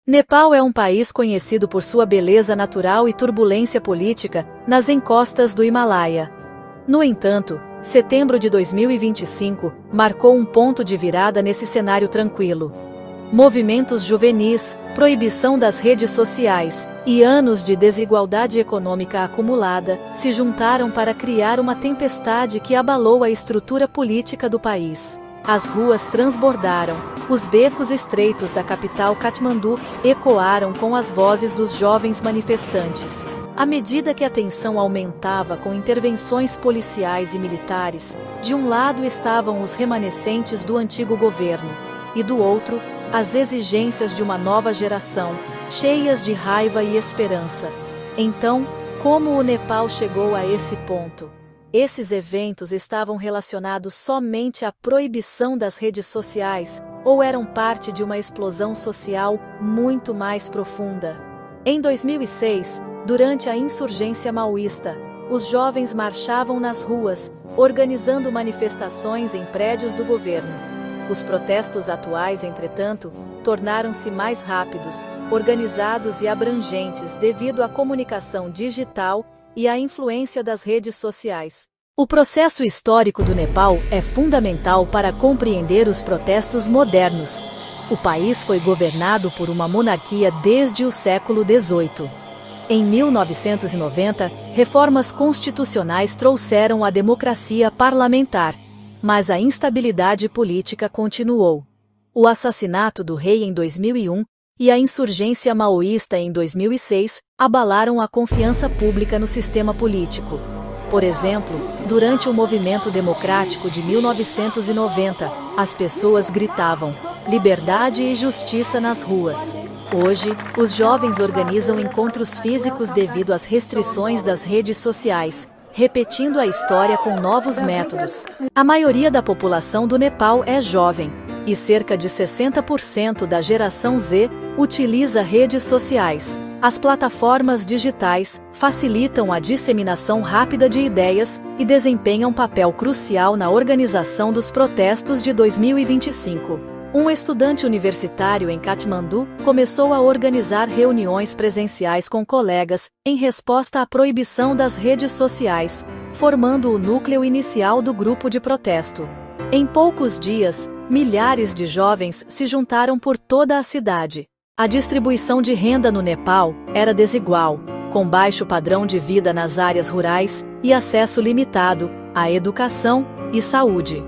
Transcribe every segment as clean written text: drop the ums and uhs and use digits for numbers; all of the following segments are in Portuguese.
Nepal é um país conhecido por sua beleza natural e turbulência política nas encostas do Himalaia. No entanto, setembro de 2025 marcou um ponto de virada nesse cenário tranquilo. Movimentos juvenis, proibição das redes sociais e anos de desigualdade econômica acumulada se juntaram para criar uma tempestade que abalou a estrutura política do país. As ruas transbordaram, os becos estreitos da capital Katmandu ecoaram com as vozes dos jovens manifestantes. À medida que a tensão aumentava com intervenções policiais e militares, de um lado estavam os remanescentes do antigo governo, e do outro, as exigências de uma nova geração, cheias de raiva e esperança. Então, como o Nepal chegou a esse ponto? Esses eventos estavam relacionados somente à proibição das redes sociais, ou eram parte de uma explosão social muito mais profunda? Em 2006, durante a insurgência maoísta, os jovens marchavam nas ruas, organizando manifestações em prédios do governo. Os protestos atuais, entretanto, tornaram-se mais rápidos, organizados e abrangentes devido à comunicação digital e à influência das redes sociais. O processo histórico do Nepal é fundamental para compreender os protestos modernos. O país foi governado por uma monarquia desde o século XVIII. Em 1990, reformas constitucionais trouxeram a democracia parlamentar, mas a instabilidade política continuou. O assassinato do rei em 2001 e a insurgência maoísta em 2006 abalaram a confiança pública no sistema político. Por exemplo, durante o movimento democrático de 1990, as pessoas gritavam liberdade e justiça nas ruas. Hoje, os jovens organizam encontros físicos devido às restrições das redes sociais, repetindo a história com novos métodos. A maioria da população do Nepal é jovem, e cerca de 60% da geração Z utiliza redes sociais. As plataformas digitais facilitam a disseminação rápida de ideias e desempenham papel crucial na organização dos protestos de 2025. Um estudante universitário em Katmandu começou a organizar reuniões presenciais com colegas em resposta à proibição das redes sociais, formando o núcleo inicial do grupo de protesto. Em poucos dias, milhares de jovens se juntaram por toda a cidade. A distribuição de renda no Nepal era desigual, com baixo padrão de vida nas áreas rurais e acesso limitado à educação e saúde.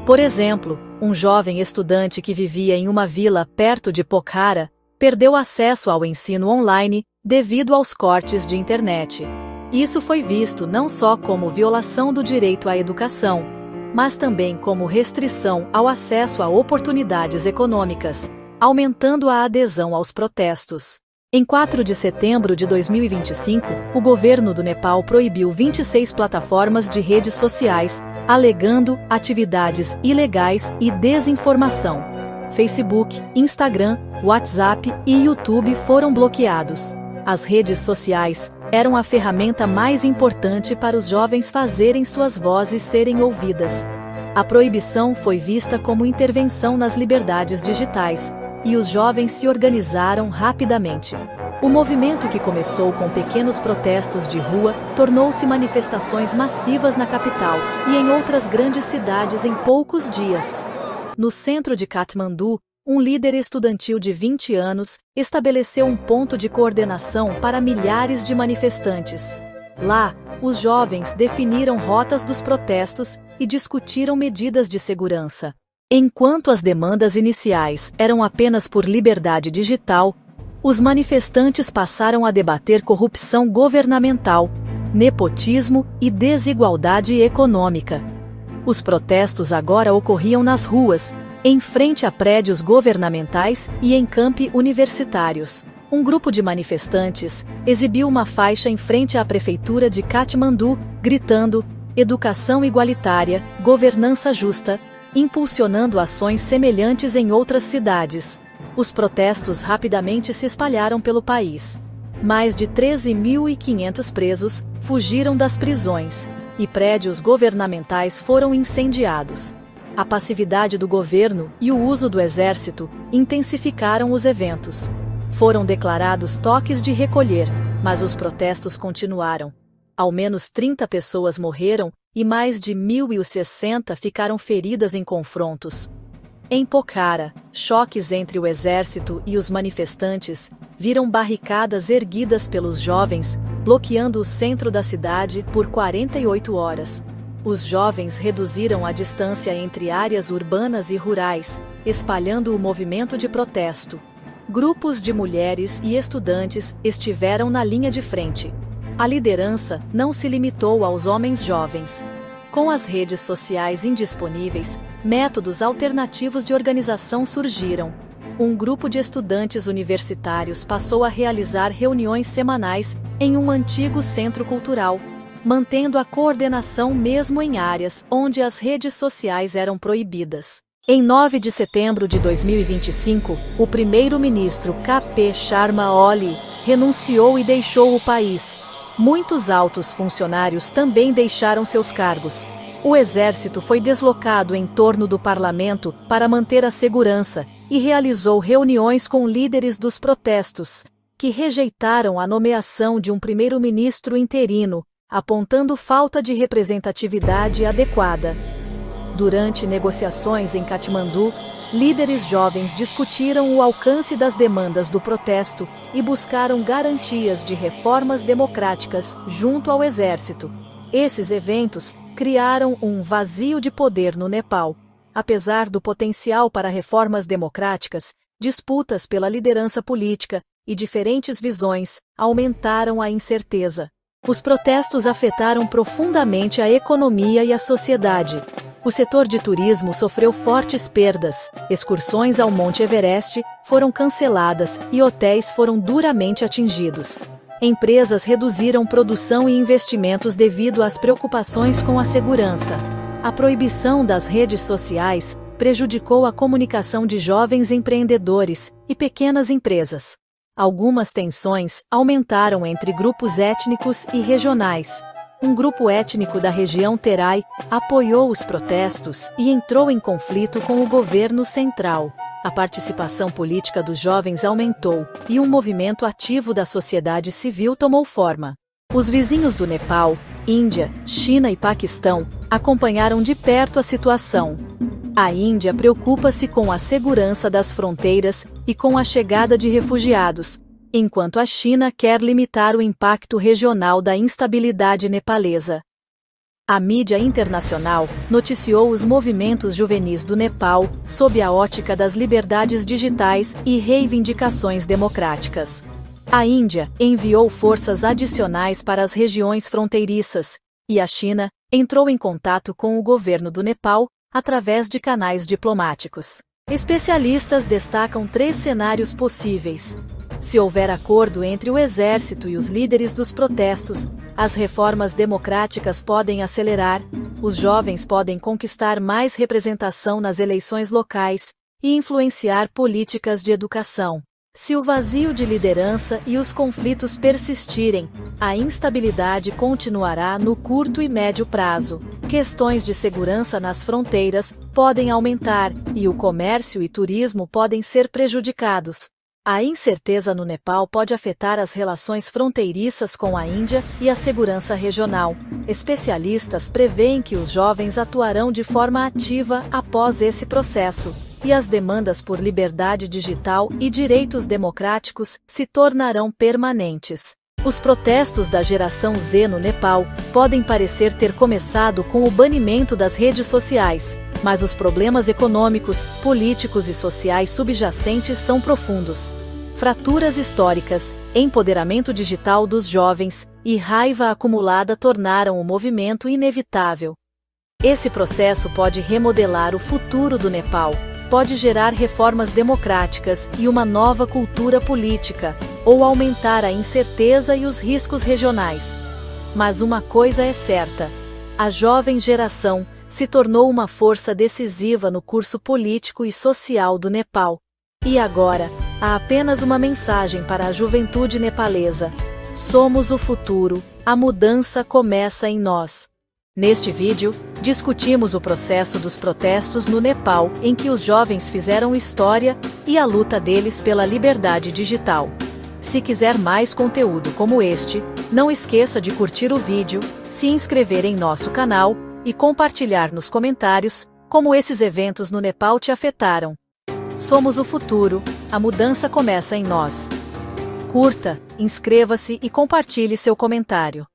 Por exemplo, um jovem estudante que vivia em uma vila perto de Pokhara perdeu acesso ao ensino online devido aos cortes de internet. Isso foi visto não só como violação do direito à educação, mas também como restrição ao acesso a oportunidades econômicas, aumentando a adesão aos protestos. Em 4 de setembro de 2025, o governo do Nepal proibiu 26 plataformas de redes sociais, alegando atividades ilegais e desinformação. Facebook, Instagram, WhatsApp e YouTube foram bloqueados. As redes sociais eram a ferramenta mais importante para os jovens fazerem suas vozes serem ouvidas. A proibição foi vista como intervenção nas liberdades digitais, e os jovens se organizaram rapidamente. O movimento, que começou com pequenos protestos de rua, tornou-se manifestações massivas na capital e em outras grandes cidades em poucos dias. No centro de Katmandu, um líder estudantil de 20 anos estabeleceu um ponto de coordenação para milhares de manifestantes. Lá, os jovens definiram rotas dos protestos e discutiram medidas de segurança. Enquanto as demandas iniciais eram apenas por liberdade digital, os manifestantes passaram a debater corrupção governamental, nepotismo e desigualdade econômica. Os protestos agora ocorriam nas ruas, em frente a prédios governamentais e em campi universitários. Um grupo de manifestantes exibiu uma faixa em frente à prefeitura de Katmandu, gritando educação igualitária, governança justa, impulsionando ações semelhantes em outras cidades. Os protestos rapidamente se espalharam pelo país. Mais de 13.500 presos fugiram das prisões, e prédios governamentais foram incendiados. A passividade do governo e o uso do exército intensificaram os eventos. Foram declarados toques de recolher, mas os protestos continuaram. Ao menos 30 pessoas morreram e mais de 1.060 ficaram feridas em confrontos. Em Pokhara, choques entre o exército e os manifestantes viram barricadas erguidas pelos jovens, bloqueando o centro da cidade por 48 horas. Os jovens reduziram a distância entre áreas urbanas e rurais, espalhando o movimento de protesto. Grupos de mulheres e estudantes estiveram na linha de frente. A liderança não se limitou aos homens jovens. Com as redes sociais indisponíveis, métodos alternativos de organização surgiram. Um grupo de estudantes universitários passou a realizar reuniões semanais em um antigo centro cultural, mantendo a coordenação mesmo em áreas onde as redes sociais eram proibidas. Em 9 de setembro de 2025, o primeiro-ministro K.P. Sharma Oli renunciou e deixou o país. Muitos altos funcionários também deixaram seus cargos. O exército foi deslocado em torno do parlamento para manter a segurança e realizou reuniões com líderes dos protestos, que rejeitaram a nomeação de um primeiro-ministro interino, apontando falta de representatividade adequada. Durante negociações em Katmandu, líderes jovens discutiram o alcance das demandas do protesto e buscaram garantias de reformas democráticas junto ao exército. Esses eventos criaram um vazio de poder no Nepal. Apesar do potencial para reformas democráticas, disputas pela liderança política e diferentes visões aumentaram a incerteza. Os protestos afetaram profundamente a economia e a sociedade. O setor de turismo sofreu fortes perdas, excursões ao Monte Everest foram canceladas e hotéis foram duramente atingidos. Empresas reduziram produção e investimentos devido às preocupações com a segurança. A proibição das redes sociais prejudicou a comunicação de jovens empreendedores e pequenas empresas. Algumas tensões aumentaram entre grupos étnicos e regionais. Um grupo étnico da região Terai apoiou os protestos e entrou em conflito com o governo central. A participação política dos jovens aumentou e um movimento ativo da sociedade civil tomou forma. Os vizinhos do Nepal, Índia, China e Paquistão acompanharam de perto a situação. A Índia preocupa-se com a segurança das fronteiras e com a chegada de refugiados, enquanto a China quer limitar o impacto regional da instabilidade nepalesa. A mídia internacional noticiou os movimentos juvenis do Nepal sob a ótica das liberdades digitais e reivindicações democráticas. A Índia enviou forças adicionais para as regiões fronteiriças, e a China entrou em contato com o governo do Nepal através de canais diplomáticos. Especialistas destacam 3 cenários possíveis. Se houver acordo entre o exército e os líderes dos protestos, as reformas democráticas podem acelerar, os jovens podem conquistar mais representação nas eleições locais e influenciar políticas de educação. Se o vazio de liderança e os conflitos persistirem, a instabilidade continuará no curto e médio prazo. Questões de segurança nas fronteiras podem aumentar e o comércio e turismo podem ser prejudicados. A incerteza no Nepal pode afetar as relações fronteiriças com a Índia e a segurança regional. Especialistas preveem que os jovens atuarão de forma ativa após esse processo, e as demandas por liberdade digital e direitos democráticos se tornarão permanentes. Os protestos da geração Z no Nepal podem parecer ter começado com o banimento das redes sociais, mas os problemas econômicos, políticos e sociais subjacentes são profundos. Fraturas históricas, empoderamento digital dos jovens e raiva acumulada tornaram o movimento inevitável. Esse processo pode remodelar o futuro do Nepal, pode gerar reformas democráticas e uma nova cultura política, ou aumentar a incerteza e os riscos regionais. Mas uma coisa é certa: a jovem geração se tornou uma força decisiva no curso político e social do Nepal. E agora, há apenas uma mensagem para a juventude nepalesa: somos o futuro, a mudança começa em nós. Neste vídeo, discutimos o processo dos protestos no Nepal, em que os jovens fizeram história, e a luta deles pela liberdade digital. Se quiser mais conteúdo como este, não esqueça de curtir o vídeo, se inscrever em nosso canal e compartilhar nos comentários como esses eventos no Nepal te afetaram. Somos o futuro, a mudança começa em nós. Curta, inscreva-se e compartilhe seu comentário.